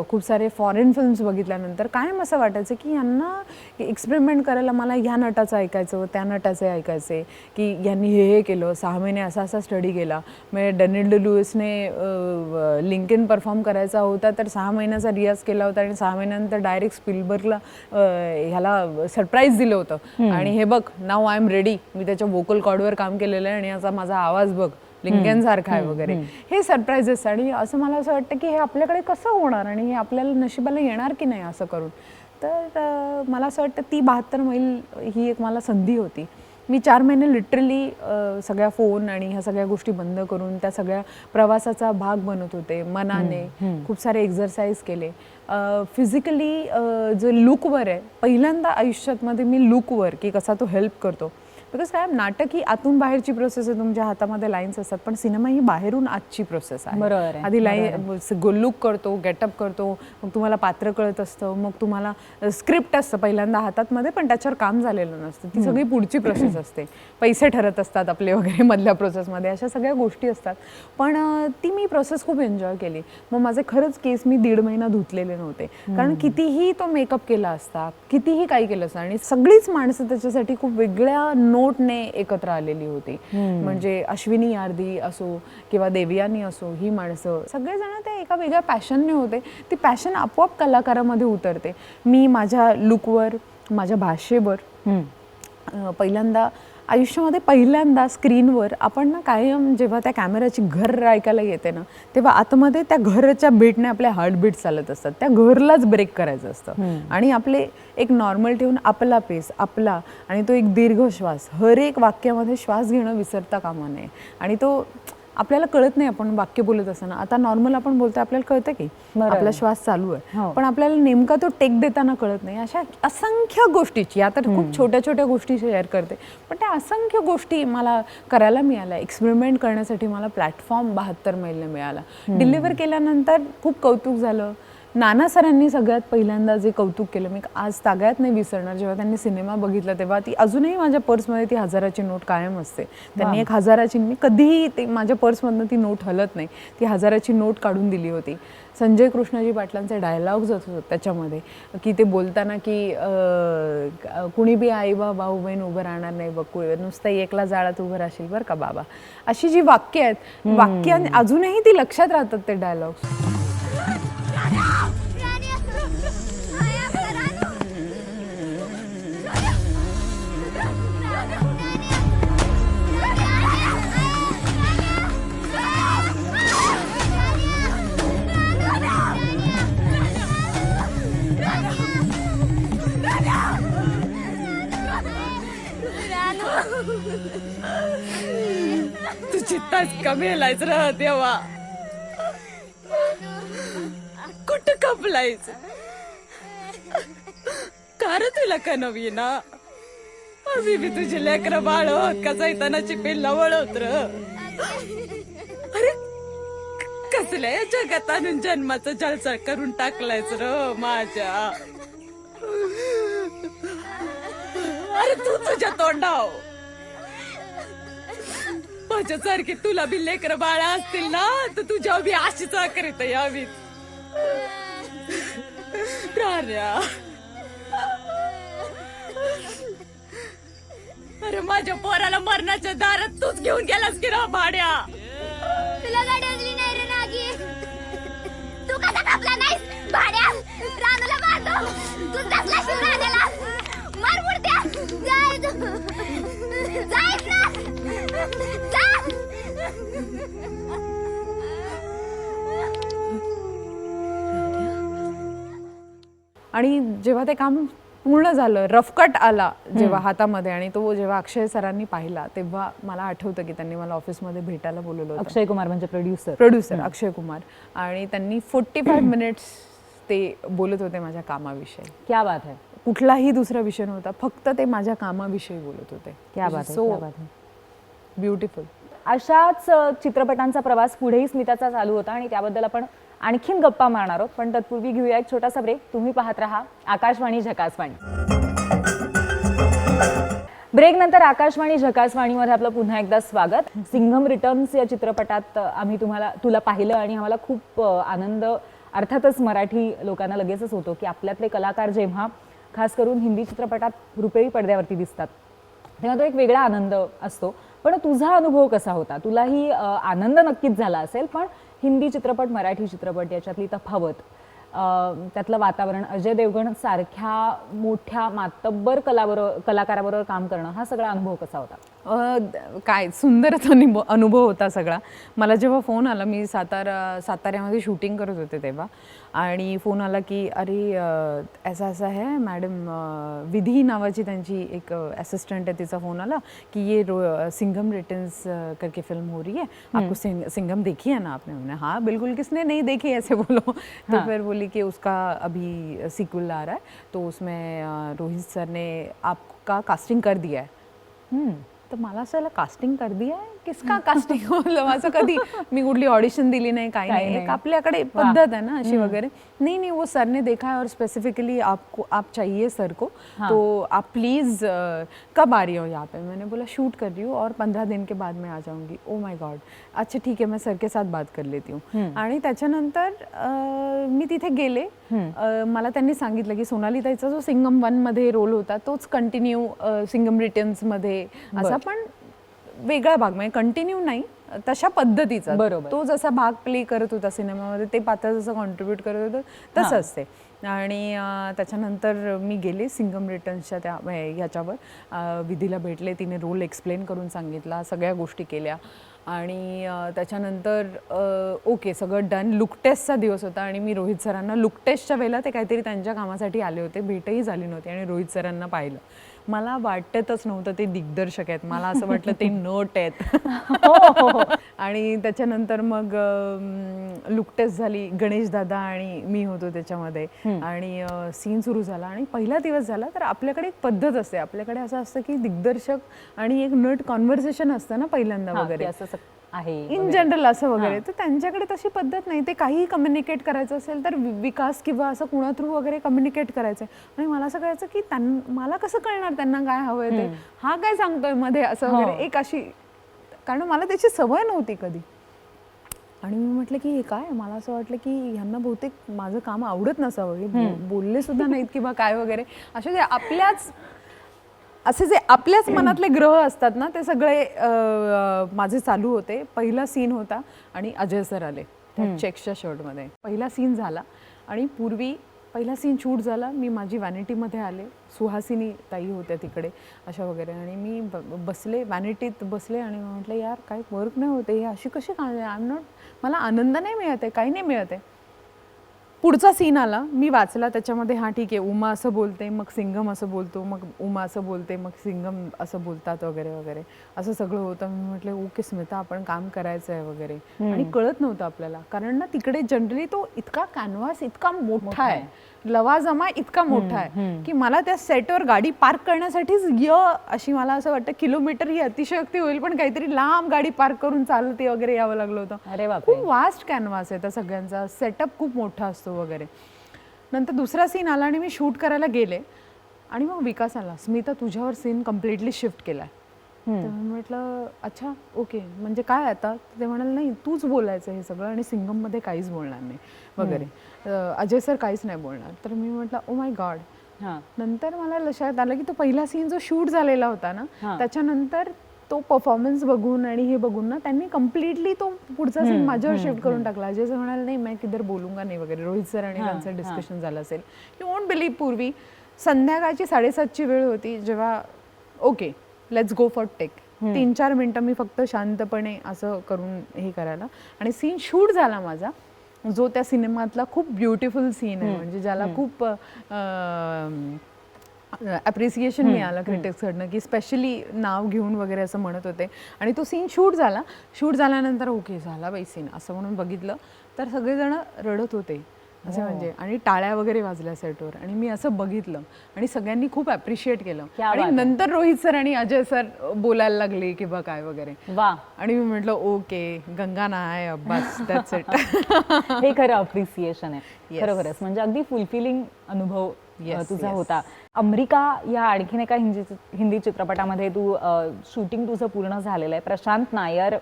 खूप सारे फॉरेन फिल्म्स बघितल्यानंतर कायम असं वाटायचं की यांना एक्सपेरिमेंट करायला मला ह्या नटाचं ऐकायचं, त्या नटाचे ऐकायचे की यांनी हे केलं, 6 महिने असा स्टडी केला. म्हणजे डॅनियल डे लुईसने लिंकन परफॉर्म करायचा होता तर 6 महिन्याचा रियाज केला होता आणि 6 महिन्यानंतर डायरेक्ट स्पिलबर्गला ह्याला सरप्राईज दिलं होतं आणि हे बघ नाऊ आय एम रेडी, मी त्याच्या वोकल कॉर्डवर काम केलेलं आहे आणि याचा माझा आवाज बघ लिंकन सारखा आहे वगैरे, हे सरप्राईजेस. आणि असं मला असं वाटतं की हे आपल्याकडे कसं होणार आणि हे आपल्याला नशिबाला येणार की नाही असं करून. तर मला असं वाटतं ती 72 मैल ही एक मला संधी होती. मी 4 महिने लिटरली सगळ्या फोन आणि ह्या सगळ्या गोष्टी बंद करून त्या सगळ्या प्रवासाचा भाग बनत होते. मनाने खूप सारे एक्झरसाइज केले. फिजिकली जो लुकवर आहे, पहिल्यांदा आयुष्यामध्ये मी लुकवर की कसा तो हेल्प करतो. बिकॉज काय नाटक ही आतून बाहेरची प्रोसेस आहे, तुमच्या हातामध्ये लाईन्स असतात, पण सिनेमा ही बाहेरून आजची प्रोसेस आहे. बरोबर. आधी लुक करतो, गेटअप करतो, मग तुम्हाला पात्र कळत असतं, मग तुम्हाला स्क्रिप्ट असतं पहिल्यांदा हातातमध्ये, पण त्याच्यावर काम झालेलं नसतं. ती सगळी पुढची प्रोसेस असते. पैसे ठरत असतात आपले वगैरे मधल्या प्रोसेसमध्ये, अशा सगळ्या गोष्टी असतात. पण ती मी प्रोसेस खूप एन्जॉय केली. मग माझे खरंच केस मी 1.5 महिना धुतलेले नव्हते, कारण कितीही तो मेकअप केला असता, कितीही काही केलं असतं, आणि सगळीच माणसं त्याच्यासाठी खूप वेगळ्या नोटने एकत्र आलेली होती. म्हणजे अश्विनी यार्दी असो किंवा देवयानी असो, ही माणसं सगळेजण ते एका वेगळ्या पॅशनने होते. ती पॅशन आपोआप कलाकारामध्ये उतरते. मी माझ्या लुकवर, माझ्या भाषेवर पहिल्यांदा स्क्रीनवर आपण ना कायम जेव्हा त्या कॅमेऱ्याची घर ऐकायला येते ना, तेव्हा आतमध्ये त्या घराच्या बीटने आपले हार्टबीट चालत असतात. त्या घरलाच ब्रेक करायचं असतं आणि आपले एक नॉर्मल ठेवून आपला पेस आपला आणि तो एक दीर्घ श्वास, हर एक वाक्यामध्ये श्वास घेणं विसरता कामा नये. आणि तो आपल्याला कळत नाही आपण वाक्य बोलत असताना. आता नॉर्मल आपण बोलतो, आपल्याला कळतं की आपला श्वास चालू आहे, पण आपल्याला नेमका तो टेक देताना कळत नाही. अशा असंख्य गोष्टीची, आता खूप छोट्या छोट्या गोष्टी शेअर करते, पण त्या असंख्य गोष्टी मला करायला मिळाल्या. एक्सपेरिमेंट करण्यासाठी मला प्लॅटफॉर्म 72 मैलने मिळाला. डिलिव्हर केल्यानंतर खूप कौतुक झालं. नाना सरांनी सगळ्यात पहिल्यांदा जे कौतुक केलं मी आज तागायत नाही विसरणार. जेव्हा त्यांनी सिनेमा बघितला तेव्हा ती अजूनही माझ्या पर्समध्ये ती 1000ची नोट कायम असते. त्यांनी 1000ची, मी कधीही ते माझ्या पर्समधनं ती नोट हलत नाही, ती 1000ची नोट काढून दिली होती. संजय कृष्णाजी पाटलांचे डायलॉग्स होते त्याच्यामध्ये, की ते बोलताना की कुणी बी आई बा भाऊ बहीण उभं राहणार नाही बघ, नुसतं एकला जाळात उभं राहशील बरं का बाबा, अशी जी वाक्य आहेत, वाक्य अजूनही ती लक्षात राहतात ते डायलॉग्स. तुझी तास कमेलायच र देवा, कुठं कपलायच कार तुला का नवी ना. आम्ही बी तुझे लेकर बाळ होत का सैतानाची पिल्ला वळवत र. अरे कसल्या या जगात आणून जन्माचा जलसा करून टाकलायच र माझ्या. अरे तू तुझ्या तोंडाव माझ्यासारखी तुला बी लेकर बाळा असतील ना तर तुझ्या बी अशीच करीत यावीत. राण्या, अरे माझ्या पोराला मरणाच्या दारात तूच घेऊन गेलास की रा भाड्या. तुला गाडवली नाही रे नागी, तू कसा कापला नाहीस भाड्या. रानूला मारतो तू, दसला शिव राजाला मार मुडत्या. जाय तू, जायच ना, जा. आणि जेव्हा ते काम पूर्ण झालं, रफकट आला जेव्हा हातामध्ये, आणि तो जेव्हा अक्षय सरांनी पाहिला तेव्हा मला आठवतं की त्यांनी मला ऑफिसमध्ये भेटायला बोलवलं होतं. अक्षय कुमार म्हणजे प्रोड्युसर अक्षय कुमार, आणि त्यांनी 45 मिनिट्स ते बोलत होते माझ्या कामाविषयी. क्या बात है. कुठलाही दुसरा विषय नव्हता, फक्त ते माझ्या कामाविषयी बोलत होते. क्या बात है, सो क्या बात है. ब्युटिफुल. अशाच चित्रपटांचा प्रवास पुढेही स्मिताचा चालू होता आणि त्याबद्दल आपण आणखीन गप्पा मारणार आहोत. पण तत्पूर्वी घेऊया एक छोटासा ब्रेक. तुम्ही पाहत रहा आकाशवाणी झकासवाणी. ब्रेक नंतर आकाशवाणी झकासवाणीमध्ये आपलं पुन्हा एकदा स्वागत. सिंघम रिटर्न्स या चित्रपटात आम्ही तुला पाहिलं आणि आम्हाला खूप आनंद अर्थातच मराठी लोकांना लगेचच होतो की आपल्यातले कलाकार जेव्हा खास करून हिंदी चित्रपटात रुपेरी पडद्यावरती दिसतात तेव्हा तो एक वेगळा आनंद असतो. पण तुझा अनुभव कसा होता? तुलाही आनंद नक्कीच झाला असेल, पण हिंदी चित्रपट मराठी चित्रपट याच्यातली तफावत, त्यातलं वातावरण, अजय देवगण सारख्या मोठ्या मातब्बर कलाकाराबरोबर काम करणं, हा सगळा अनुभव कसा होता? काय सुंदरच अनुभव होता सगळा. मला जेव्हा फोन आला, मी साताऱ्यामध्ये शूटिंग करत होते तेव्हा, आणि फोन आला की अरे ऐसा ऐसा है मॅडम, विधी नावाची त्यांची एक असिस्टंट आहे, तिचा फोन आला की ये सिंघम रिटर्न्स करके फिल्म हो रही है, आपको सिंघम देखी है ना आपने? हमने हाँ बिल्कुल, किसने नहीं देखी ऐसे बोलो. तो फिर बोली कि उसका अभी सीक्वल आ रहा है, तो उसमें रोहित सर ने आपका कास्टिंग कर दिया है. तर मला असं कास्टिंग कर दिया है, किसका कास्टिंग? मतलब असं कधी मी कुठली ऑडिशन दिली नाही, काही नाही. एक आपल्याकडे पद्धत है ना अशी वगैरे. नहीं वो सर ने देखा है और स्पेसिफिकली आप चाहिए सर को, तो आप प्लीज़ कब आ रही हो यहाँ पे? मैंने बोला शूट कर रही हूँ और 15 दिन के बाद मैं आ जाऊँगी. ओ माय गॉड, अच्छा ठीक है, मैं सर के साथ बात कर लेती हूँ. आणि त्याच्यानंतर मी तिथे गेले. मला त्यांनी सांगितलं की सोनाली ताईचा जो सिंघम 1 मध्ये रोल होता तोच कंटिन्यू सिंघम रिटर्न्समध्ये, असा पण वेगळा भाग, म्हणजे कंटिन्यू नाही, तशा पद्धतीचा. बरोबर. तो जसा भाग प्ले करत होता सिनेमामध्ये, ते पात्र जसं कॉन्ट्रीब्यूट करत होतं तसंच ते. आणि त्याच्यानंतर मी गेले सिंघम रिटर्न्सच्या त्या ह्याच्यावर, विधीला भेटले, तिने रोल एक्सप्लेन करून सांगितला, सगळ्या गोष्टी केल्या. आणि त्याच्यानंतर ओके सगळं डन. लुक टेस्टचा दिवस होता आणि मी रोहित सरांना लुक टेस्टच्या वेळेला ते काहीतरी त्यांच्या कामासाठी आले होते, भेटही झाली नव्हती, आणि रोहित सरांना पाहिलं. मला वाटतच नव्हतं ते दिग्दर्शक आहेत, मला असं वाटलं ते नट आहेत. आणि त्याच्यानंतर मग लुक टेस्ट झाली, गणेश दादा आणि मी होतो त्याच्यामध्ये, आणि सीन सुरू झाला. आणि पहिला दिवस झाला तर आपल्याकडे एक पद्धत असते, आपल्याकडे असं असतं की दिग्दर्शक आणि एक नट कॉन्व्हर्सेशन असतं ना पहिल्यांदा वगैरे. आहे इन जनरल असं वगैरे. तर त्यांच्याकडे तशी पद्धत नाही. ते काहीही कम्युनिकेट करायचं असेल तर विकास किंवा असं कुणा थ्रू वगैरे कम्युनिकेट करायचं. आणि मला असं कळायचं की मला कसं कळणार त्यांना काय हवंय ते, हा काय सांगतोय मध्ये असं वगैरे एक अशी, कारण मला त्याची सवय नव्हती कधी. आणि मी म्हटलं की हे काय, मला असं वाटलं की ह्यांना बहुतेक माझं काम आवडत नसावं, बोलले सुद्धा नाहीत किंवा काय वगैरे. असे जे आपल्याच मनातले ग्रह असतात ना ते सगळे माझे चालू होते. पहिला सीन होता आणि अजय सर आले त्या चेक्सच्या शर्टमध्ये. पहिला सीन झाला आणि पहिला सीन शूट झाला. मी माझी व्हॅनिटीमध्ये आले, सुहासिनी ताई होत्या तिकडे अशा वगैरे. आणि मी बसले व्हॅनिटीत बसले आणि म्हटलं यार काही वर्क नाही होते, हे अशी कशी काय, आय एम नॉट, मला आनंद नाही मिळत आहे, काही नाही मिळत आहे. पुढचा सीन आला, मी वाचला त्याच्यामध्ये, हां ठीक आहे उमा असं बोलते मग सिंगम असं बोलतो, मग उमा असं बोलते मग सिंगम असं बोलतात वगैरे वगैरे असं सगळं होतं. मी म्हटलं ओके स्मिता आपण काम करायचं आहे वगैरे. आणि कळत नव्हतं आपल्याला, कारण ना तिकडे जनरली तो इतका कॅनव्हास इतका मोठा आहे, लवाजमा इतका मोठा आहे की मला त्या सेटवर गाडी पार्क करण्यासाठीच अशी मला असं वाटतं किलोमीटर ही अतिशयोक्ती होईल, पण काहीतरी लांब गाडी पार्क करून चालते वगैरे यावं लागलं होतं. अरे बापरे. खूप वास्ट कॅनव्हास आहे त्या सगळ्यांचा, सेटअप खूप मोठा असतो वगैरे. नंतर दुसरा सीन आला आणि मी शूट करायला गेले आणि मग विकास आला, स्मिता तुझ्यावर सीन कम्प्लिटली शिफ्ट केलाय. तर मी म्हटलं अच्छा ओके, म्हणजे काय आता. ते म्हणाले नाही तूच बोलायचं हे सगळं आणि सिंगममध्ये काहीच बोलणार नाही वगैरे, अजय सर काहीच नाही बोलणार. तर मी म्हटलं ओ माय गॉड. नंतर मला लक्षात आलं की तो पहिला सीन जो शूट झालेला होता ना, त्याच्यानंतर तो परफॉर्मन्स बघून आणि हे बघून ना त्यांनी कम्प्लिटली तो पुढचा सीन माझ्यावर शिफ्ट करून टाकला. अजय सर म्हणाले नाही मैं किधर बोलूंगा नाही वगैरे. रोहित सर आणि त्यांचं डिस्कशन झालं असेल. यू वोंट बिलीव्ह, पूर्वी संध्याकाळची 7:30ची वेळ होती जेव्हा okay let's go for take. 3-4 मिनटं मी फक्त शांतपणे असं करून हे करायला, आणि सीन शूट झाला माझा, जो त्या सिनेमातला खूप ब्युटिफुल सीन आहे, म्हणजे ज्याला खूप अप्रिसिएशन मिळालं क्रिटिक्सकडनं की स्पेशली नाव घेऊन वगैरे असं म्हणत होते. आणि तो सीन शूट झाल्यानंतर ओके झाला बाई सीन असं म्हणून बघितलं तर सगळेजण रडत होते असे, म्हणजे आणि टाळ्या वगैरे वाजल्या सेटवर. आणि मी असं बघितलं आणि सगळ्यांनी खूप अप्रिशिएट केलं. आणि नंतर रोहित सर आणि अजय सर बोलायला लागले किंवा काय वगैरे. वा. आणि मी म्हटलं ओके गंगा ना आहे बस, दॅट्स इट. हे खरं अप्रिसिएशन आहे खरोखरच, म्हणजे अगदी फुलफिलिंग अनुभव तुझा होता. अमेरिका या आणखीन एका हिंदी चित्रपटामध्ये तू शूटिंग तुझं पूर्ण झालेलं आहे. प्रशांत नायर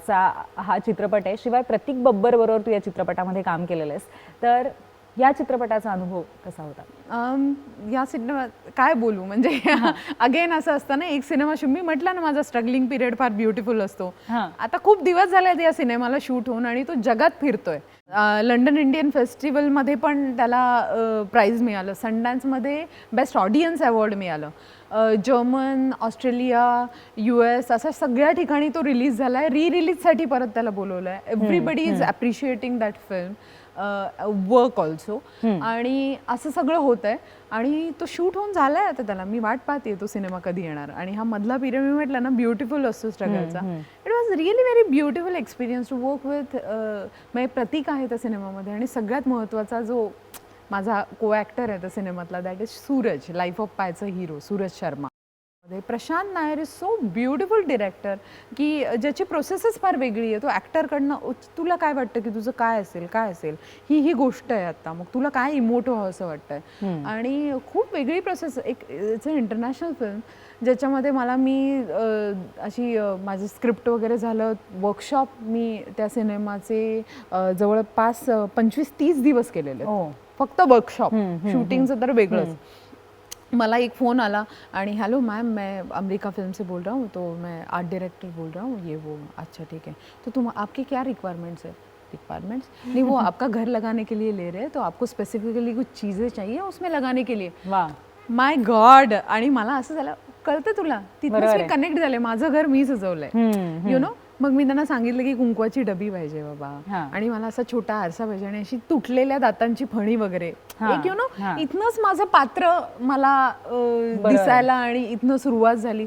चा हा चित्रपट आहे. शिवाय प्रतीक बब्बर बरोबर तू या चित्रपटामध्ये काम केलेलं आहेस. तर या चित्रपटाचा अनुभव कसा होता? या सिनेमात काय बोलू, म्हणजे अगेन असं असतं ना, एक सिनेमा मी म्हटलं ना माझा स्ट्रगलिंग पिरियड फार ब्युटिफुल असतो. आता खूप दिवस झाले या सिनेमाला शूट होऊन आणि तो जगात फिरतोय. लंडन इंडियन फेस्टिवलमध्ये पण त्याला प्राईज मिळालं, सनडान्समध्ये बेस्ट ऑडियन्स अवॉर्ड मिळालं, जर्मन, ऑस्ट्रेलिया, US अशा सगळ्या ठिकाणी तो रिलीज झाला आहे. रिलीजसाठी परत त्याला बोलवलं आहे. Everybody is appreciating that film work also. आणि असं सगळं होत आहे आणि तो शूट होऊन झाला आहे आता त्याला. मी वाट पाहते तो सिनेमा कधी येणार. आणि हा मधला पिरियड मी म्हटलं ना ब्युटिफुल असतो स्ट्रगलचा. It was really very beautiful experience to work with. म्हणजे प्रतीक आहे त्या सिनेमामध्ये आणि सगळ्यात महत्त्वाचा जो माझा को ॲक्टर आहे त्या सिनेमातला that is Suraj, life of पायचा hero Suraj Sharma. Prashant Nair is so beautiful director की ज्याची प्रोसेसच फार वेगळी आहे. तो ॲक्टरकडनं तुला काय वाटतं की तुझं काय असेल ही गोष्ट आहे आता, मग तुला काय इमोट व्हावं असं वाटतंय. आणि खूप वेगळी process. It's a international film ज्याच्यामध्ये मी अशी माझं स्क्रिप्ट वगैरे झालं, वर्कशॉप मी त्या सिनेमाचे जवळपास 25-30 दिवस केलेले फक्त वर्कशॉप. शूटिंगचं तर वेगळंच. मला एक फ़ोन आला आणि हेलो मैम मैं अमेरिका फिल्म से बोल रहा हूँ, तो मैं आर्ट डायरेक्टर बोल रहा हूँ, ये वो. अच्छा ठीक है, तो तुम आपके क्या रिक्वायरमेंट्स है? रिक्वायरमेंट्स नहीं, वो आपका घर लगाने के लिए ले रहे हैं, तो आपको स्पेसिफिकली कुछ चीज़ें चाहिए उसमें लगाने के लिए. वाह माय गॉड. आणि मला असं झालं, कळतं तुला, तिथूनच मी कनेक्ट झाले. माझं घर मी सजवलंय यु नो. मग मी त्यांना सांगितलं की कुंकवाची डबी पाहिजे बाबा, आणि मला असा छोटा आरसा पाहिजे आणि अशी तुटलेल्या दातांची फणी वगैरे एक यु नो. इथनंच माझं पात्र मला दिसायला आणि इथनं सुरुवात झाली.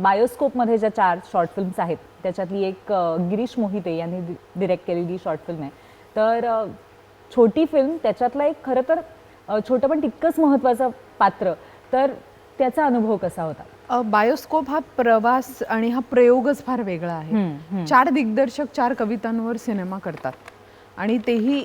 बायोस्कोपमध्ये ज्या 4 शॉर्ट फिल्म्स आहेत त्याच्यातली एक गिरीश मोहिते यांनी डिरेक्ट केलेली शॉर्ट फिल्म आहे. तर छोटी फिल्म, त्याच्यातलं एक खरं तर छोटं पण तितकंच महत्त्वाचं पात्र. तर त्याचा अनुभव कसा होता? बायोस्कोप हा प्रवास आणि हा प्रयोगच फार वेगळा आहे. 4 दिग्दर्शक 4 कवितांवर सिनेमा करतात आणि तेही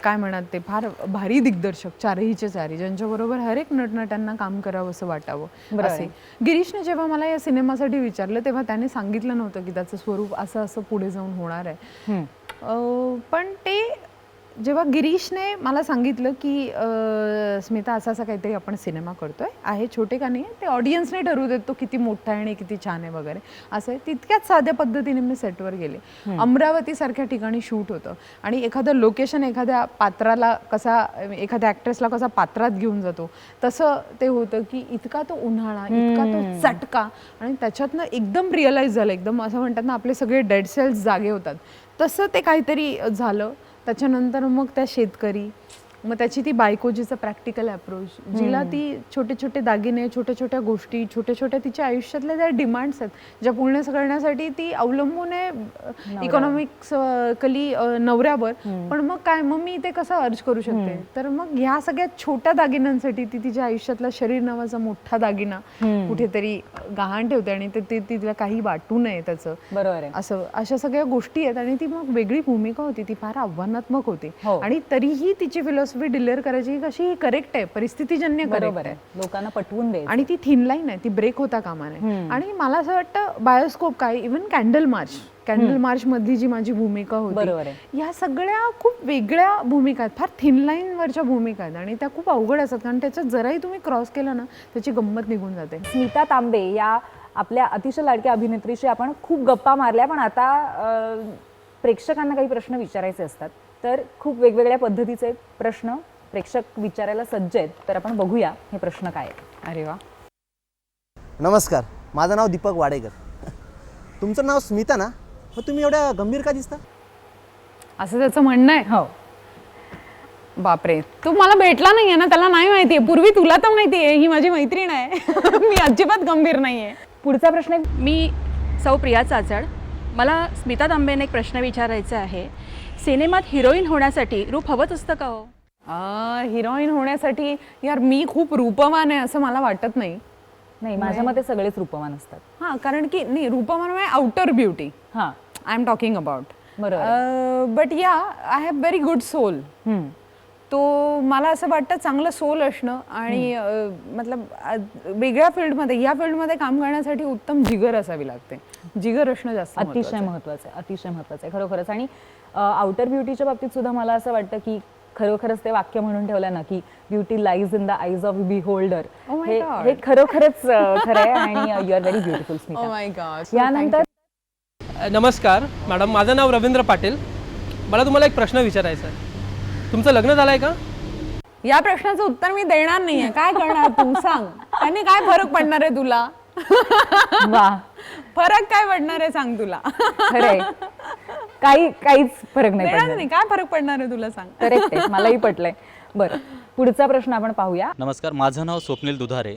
काय म्हणतात ते फार भारी दिग्दर्शक, चारहीचे चारी, ज्यांच्याबरोबर हर एक नटनट्यांना काम करावं असं वाटावं असे. गिरीशने जेव्हा मला या सिनेमासाठी विचारलं तेव्हा त्याने सांगितलं नव्हतं की त्याचं स्वरूप असं असं पुढे जाऊन होणार आहे. पण ते जेव्हा गिरीशने मला सांगितलं की स्मिता असा असा काहीतरी आपण सिनेमा करतोय, आहे छोटे का नाही, ते ऑडियन्सने ठरवू देत तो किती मोठा आहे आणि किती छान आहे वगैरे असं आहे. तितक्याच साध्या पद्धतीने मी सेटवर गेले. अमरावती सारख्या ठिकाणी शूट होतं आणि एखादं लोकेशन एखाद्या पात्राला कसा, एखाद्या ॲक्ट्रेसला कसा पात्रात घेऊन जातो तसं ते होतं की इतका तो उन्हाळा, इतका तो चटका, आणि त्याच्यातनं एकदम रिअलाइज झालं, एकदम असं म्हणतात ना आपले सगळे डेड सेल्स जागे होतात तसं ते काहीतरी झालं. त्याच्यानंतर मग त्या शेतकरी, मग त्याची ती बायको जिचं प्रॅक्टिकल अप्रोच, जिला ती छोटे छोटे दागिने, छोट्या छोट्या गोष्टी, छोट्या छोट्या तिच्या आयुष्यातल्या ज्या डिमांड्स आहेत ज्या पूर्ण करण्यासाठी ती अवलंबून आहे इकॉनॉमिक्सली नवऱ्यावर. पण मग काय, मग मी ते कसं अर्ज करू शकते? तर मग ह्या सगळ्या छोट्या दागिन्यांसाठी ती तिच्या आयुष्यातला शरीर नावाचा मोठा दागिना कुठेतरी गहाण ठेवते आणि ते तिला काही वाटू नये त्याचं. बरोबर आहे. असं अशा सगळ्या गोष्टी आहेत आणि ती मग वेगळी भूमिका होती, ती फार आव्हानात्मक होती. आणि तरीही तिची फिलॉसॉफी डिलिव्हर करायची कशी ही करेक्ट आहे, परिस्थितीजन्य करेक्ट आहे, लोकांना पटवून दे. आणि ती थिन लाईन आहे, ती ब्रेक होता कामा नये. आणि मला असं वाटतं बायोस्कोप काय, इव्हन कॅन्डल मार्च मधली जी माझी भूमिका होती, या सगळ्या खूप वेगळ्या भूमिका आहेत, फार थिन लाईन वरच्या भूमिका आहेत आणि त्या खूप अवघड असतात कारण त्याच्यात जराही तुम्ही क्रॉस केला ना त्याची गंमत निघून जाते. स्मिता तांबे या आपल्या अतिशय लाडक्या अभिनेत्रीशी आपण खूप गप्पा मारल्या, पण आता प्रेक्षकांना काही प्रश्न विचारायचे असतात, तर खूप वेगवेगळ्या पद्धतीचे प्रश्न प्रेक्षक विचारायला सज्ज आहेत. तर आपण बघूया हे प्रश्न काय आहेत. अरे वा. नमस्कार, माझं नाव दीपक वाडेकर. तुमचं नाव स्मिता ना, मग तुम्ही एवढ्या गंभीर का दिसता? असं त्याचं म्हणणं आहे. हो. बापरे, तू मला भेटला नाहीये ना, त्याला नाही माहितीये. पूर्वी तुला तर माहितीये, ही माझी मैत्रीण आहे. मी अजिबात गंभीर नाहीये. पुढचा प्रश्न आहे. मी सौ प्रिया चाचड. मला स्मिता तांबेने एक प्रश्न विचारायचा आहे. सिनेमात हिरोईन होण्यासाठी रूप हवंच असतं का हो? हिरोईन होण्यासाठी यार मी खूप रूपवान आहे असं मला वाटत नाही. नाही, माझ्या मते सगळेच रूपवान असतात. हां, कारण की नाही, रूपवान म्हणजे आउटर ब्युटी हां, आय एम टॉकिंग अबाउट. बरोबर. But yeah I have very good soul. तो मला असं वाटतं चांगलं सोल असणं आणि मतलब वेगळ्या फील्डमध्ये, या फील्डमध्ये काम करण्यासाठी उत्तम जिगर असावी लागते. जिगर असणं जास्त अतिशय महत्वाचं आहे, अतिशय महत्वाचं आहे खरोखरच. आणि आउटर ब्युटीच्या बाबतत सुद्धा मला असं वाटतं की खरोखरच ते वाक्य म्हणून ठेवलं ना की beauty lies in the eyes of beholder, हे खरोखरच खरं आहे. आणि you are very beautiful Smita. यानंतर नमस्कार मॅडम, माझं नाव रवींद्र पाटील. मला तुम्हाला एक प्रश्न विचारायचा आहे. तुमचं लग्न झालंय का? या प्रश्नाचं उत्तर मी देणार नाहीये. काय करणार तू सांग? त्याने काय फरक पडणार आहे तुला? वा, फरक काय पडणार आहे सांग तुला? खरंय, काहीच फरक नाही देणार पडणार. नाही. काय फरक पडणार आहे तुला सांग? करेक्ट आहे, मलाही पटलंय. बरं, पुढचा प्रश्न आपण पाहूया. नमस्कार, माझं नाव स्वप्नील दुधारे.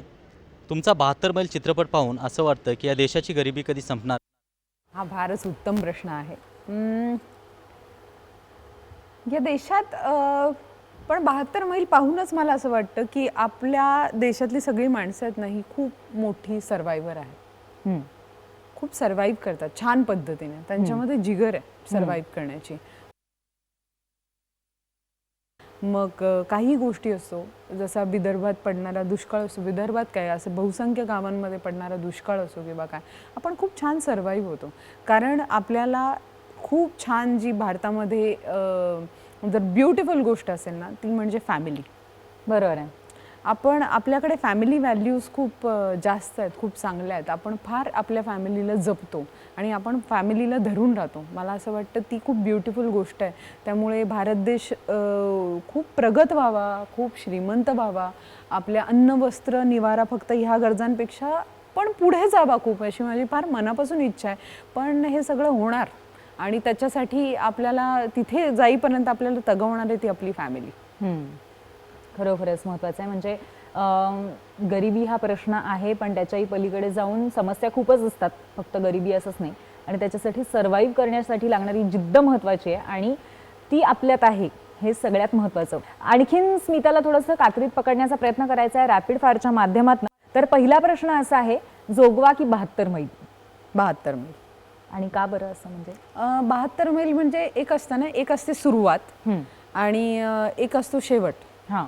तुमचा 72 मैल चित्रपट पाहून असं वाटतं की या देशाची गरिबी कधी संपणार? हा फारच उत्तम प्रश्न आहे. या देशात पण 72 मैल पाहूनच मला असं वाटतं की आपल्या देशातली सगळी माणसं आहेत ना, ही खूप मोठी सर्वायव्हर आहेत. खूप सर्वाईव्ह करतात छान पद्धतीने. त्यांच्यामध्ये जिगर आहे सर्वाईव्ह करण्याची. मग काही गोष्टी असो, जसा विदर्भात पडणारा दुष्काळ असो, विदर्भात काय असं बहुसंख्य गावांमध्ये पडणारा दुष्काळ असो किंवा काय, आपण खूप छान सर्वाईव्ह होतो. कारण आपल्याला खूप छान जी भारतामध्ये जर ब्युटिफुल गोष्ट असेल ना ती म्हणजे फॅमिली. बरोबर आहे. आपल्याकडे फॅमिली व्हॅल्यूज खूप जास्त आहेत, खूप चांगल्या आहेत. आपण फार आपल्या फॅमिलीला जपतो आणि आपण फॅमिलीला धरून राहतो. मला असं वाटतं ती खूप ब्युटिफुल गोष्ट आहे. त्यामुळे भारत देश खूप प्रगत व्हावा, खूप श्रीमंत व्हावा. आपल्या अन्न वस्त्र निवारा फक्त ह्या गरजांपेक्षा पण पुढे जावा खूप, अशी माझी फार मनापासून इच्छा आहे. पण हे सगळं होणार आणि त्याच्यासाठी आपल्याला तिथे जाईपर्यंत आपल्याला तगवणार आहे ती आपली फॅमिली. खरोखरच महत्त्वाचं आहे. म्हणजे गरिबी हा प्रश्न आहे, पण त्याच्याही पलीकडे जाऊन समस्या खूपच असतात, फक्त गरिबी असंच नाही. आणि त्याच्यासाठी सर्वाईव्ह करण्यासाठी लागणारी जिद्द महत्त्वाची आहे आणि ती आपल्यात आहे, हे सगळ्यात महत्त्वाचं. आणखीन स्मिताला थोडंसं कात्रीत पकडण्याचा प्रयत्न करायचा आहे रॅपिड फायरच्या माध्यमातून. तर पहिला प्रश्न असा आहे, जोगवा की 72 मैल? 72 मैल. आणि का बरं असं म्हणजे? 72 मैल म्हणजे एक असतं ना, एक असते सुरुवात आणि एक असतो शेवट. हां.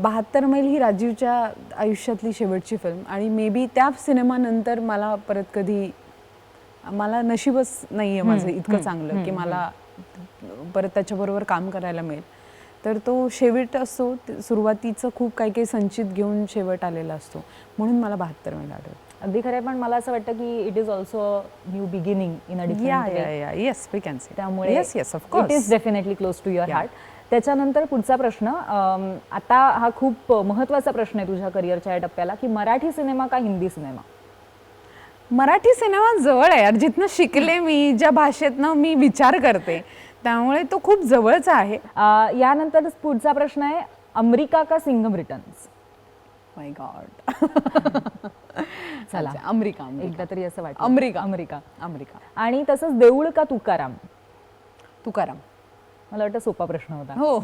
72 मैल ही राजीवच्या आयुष्यातली शेवटची फिल्म आणि मे बी त्या सिनेमानंतर मला परत कधी, मला नशीबच नाही आहे माझं इतकं चांगलं की मला परत त्याच्याबरोबर काम करायला मिळेल. तर तो शेवट असतो, सुरुवातीचं खूप काही काही संचित घेऊन शेवट आलेला असतो, म्हणून मला 72 मैल आठवतं. अगदी खरं आहे, पण मला असं वाटतं की it is also new beginning in a different way. Yes we can say. त्यामुळे yes yes of it course. Is definitely close to your heart. त्याच्यानंतर पुढचा प्रश्न, आता हा खूप महत्त्वाचा प्रश्न आहे तुझ्या करिअरच्या या टप्प्याला, की मराठी सिनेमा का हिंदी सिनेमा? मराठी सिनेमा जवळ आहे यार, जिथनं शिकले मी, ज्या भाषेतनं मी विचार करते, त्यामुळे तो खूप जवळचा आहे. यानंतर पुढचा प्रश्न आहे, अमेरिका का सिंघम रिटर्न्स? माय गॉड. चला अमेरिका. एकदा तरी असं वाटतं. अमेरिका. अमेरिका. अमेरिका. आणि तसंच देऊळ का तुकाराम? तुकाराम. मला वाटतं सोपा प्रश्न होता. हो.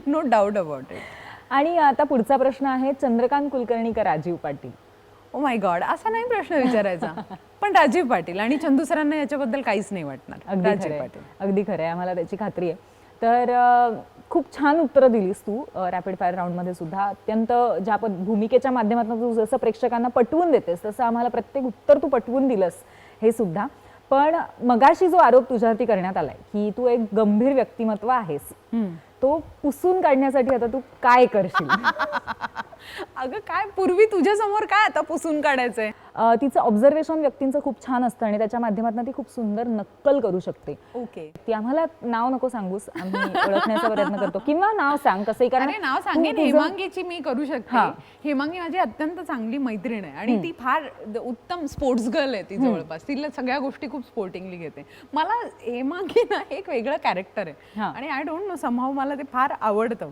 No doubt about it. आणि आता पुढचा प्रश्न आहे, चंद्रकांत कुलकर्णी का Rajiv Patil? Oh my god, असा नाही प्रश्न विचारायचा. पण राजीव पाटील, आणि चंदू सरांना याच्याबद्दल काहीच नाही वाटणार. राजीव पाटील. अगदी खरं आहे, आम्हाला त्याची खात्री आहे. तर खूप छान उत्तरं दिलीस तू रॅपिड फायर राऊंडमध्ये सुद्धा. अत्यंत ज्या भूमिकेच्या माध्यमातून तू जसं प्रेक्षकांना पटवून देतेस तसं आम्हाला प्रत्येक उत्तर तू पटवून दिलंस हे सुद्धा. पण मगाशी जो आरोप तुझ्यावरती करण्यात आलाय की तू एक गंभीर व्यक्तिमत्व आहेस, तो पुसून काढण्यासाठी आता तू काय करशील? अगं काय, पूर्वी तुझ्या समोर काय आता पुसून काढायचंय? तिचं ऑब्झर्वेशन व्यक्तींचं खूप छान असतं आणि त्याच्या माध्यमातून ती खूप सुंदर नक्कल करू शकते. ओके. ती आम्हाला नाव नको सांगूस, आम्ही ओळखण्याचा प्रयत्न करतो, किंवा नाव सांग कसंही. कारण अरे नाव सांगेन, हेमांगीची मी करू शकते. हेमांगी माझी अत्यंत चांगली मैत्रीण आहे आणि ती फार उत्तम स्पोर्ट्स गर्ल आहे. ती जवळपास तिला सगळ्या गोष्टी खूप स्पोर्टिंगली घेते. मला हेमांगी ना एक वेगळं कॅरेक्टर आहे आणि आय डोंट नो, समहाव मला ते फार आवडतं.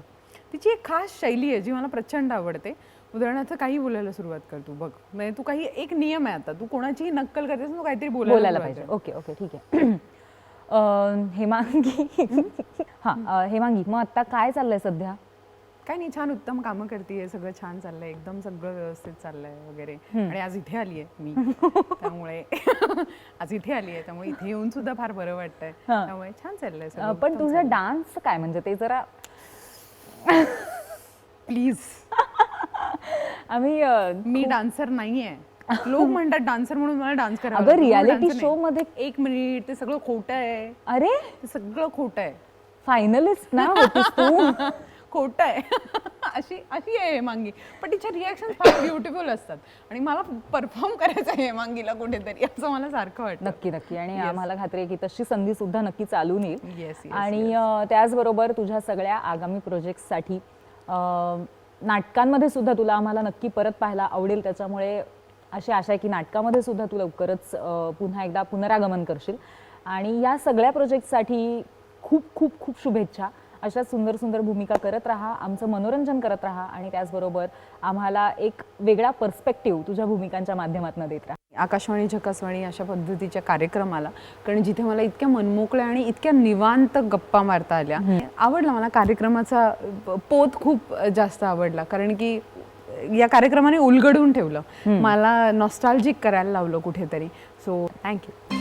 तिची एक खास शैली आहे जी मला प्रचंड आवडते. उदाहरणार्थ काही बोलायला सुरुवात कर तू, बघ म्हणजे तू काही एक नियम आहे, आता तू कोणाचीही नक्कल करतेस, तू काहीतरी बोलायला पाहिजे. ओके ओके ठीक आहे. हेमांगी, हां हेमांगी, मग आता काय चाललंय सध्या? काय नाही, छान उत्तम कामं करतेय, सगळं छान चाललंय, एकदम सगळं व्यवस्थित चाललंय वगैरे. आणि आज इथे आलीये मी, त्यामुळे आज इथे आलीये, त्यामुळे इथे येऊन सुद्धा फार बरं वाटतंय, त्यामुळे छान चाललंय सगळं. पण तुझा डान्स काय, म्हणजे ते जरा प्लीज. मी डान्सर नाहीये. लोक म्हणतात डान्सर म्हणून मला डान्स करावा. अगं रियालिटी शो मध्ये 1 मिनिट, ते सगळं खोटं आहे. अरे ते सगळं खोटं आहे. फायनलिस्ट ना होतीस तू. खोटं आहे. अशी आहे हेमांगी, पण तिच्या रिॲक्शन फार ब्युटिफुल असतात आणि मला परफॉर्म करायचं आहे हेमांगीला कुठेतरी, असं मला सारखं वाटतं. नक्की नक्की. आणि आम्हाला खात्री आहे की तशी संधी सुद्धा नक्की चालून येईल. येस. आणि त्याचबरोबर तुझ्या सगळ्या आगामी प्रोजेक्ट्ससाठी नाटकांमध्ये सुद्धा तुला आम्हाला नक्की परत पाहायला आवडेल. त्याच्यामुळे अशी आशा आहे की नाटकामध्ये सुद्धा तू लवकरच पुन्हा एकदा पुनरागमन करशील. आणि या सगळ्या प्रोजेक्टसाठी खूप खूप खूप शुभेच्छा. अशा सुंदर सुंदर भूमिका करत राहा, आमचं मनोरंजन करत राहा आणि त्याचबरोबर आम्हाला एक वेगळा पर्स्पेक्टिव्ह तुझ्या भूमिकांच्या माध्यमातून देत राहा. आकाशवाणी झकासवाणी अशा पद्धतीच्या कार्यक्रमाला, कारण जिथे मला इतक्या मनमोकळ्या आणि इतक्या निवांत गप्पा मारता आल्या, आवडला मला. कार्यक्रमाचा पोत खूप जास्त आवडला, कारण की या कार्यक्रमाने उलगडून ठेवलं, मला नॉस्टॅल्जिक करायला लावलं कुठेतरी. So thank you.